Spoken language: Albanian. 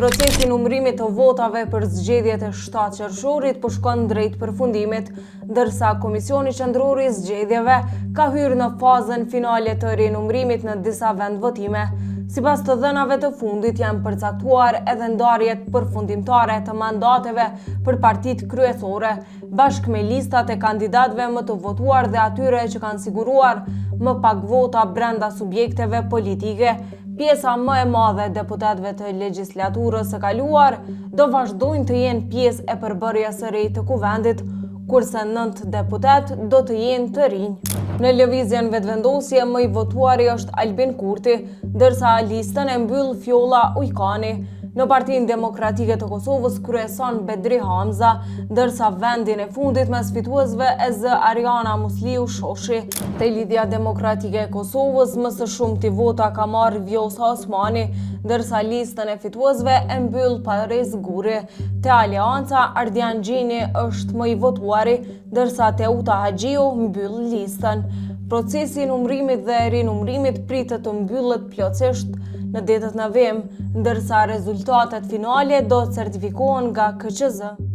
Procesi numërimit të votave për zgjedhjet e 7 qershorit po shkon drejt përfundimit, ndërsa Komisioni Qendror i Zgjedhjeve ka hyrë në fazën finale të rinumërimit në disa vendvotime. Sipas të dhënave të fundit janë përcaktuar edhe ndarjet përfundimtare të mandateve për partitë kryesore, bashkë me listat e kandidatëve më të votuar dhe atyre që kanë siguruar më pak vota brenda subjekteve politike. Pjesa më e madhe e deputetëve të legjislaturës së kaluar do vazhdojnë të jenë pjesë e përbërjes së re të kuvendit, kurse 9 deputet do të jenë të rinj. Në lëvizjen vetëvendosje më i votuari është Albin Kurti, ndërsa listën e mbyll Fjolla Ujkani. Në Partinë Demokratike të Kosovës kryeson Bedri Hamza, ndërsa vendin e fundit mes fituesve e zë Ariana Musliu Shoshi. Te Lidhja Demokratike e Kosovës më së shumti vota ka marrë Vjosa Osmani, ndërsa listën e fituesve e mbyll Parez Guri. Te Aleanca Ardian Gjini është më i votuari, ndërsa Teuta Haxhiu mbyll listën. Procesi i numërimit dhe rinumërimit pritet të mbyllet plotësisht në 8 nëntor, ndërsa rezultatet finale do certifikohen nga KQZ.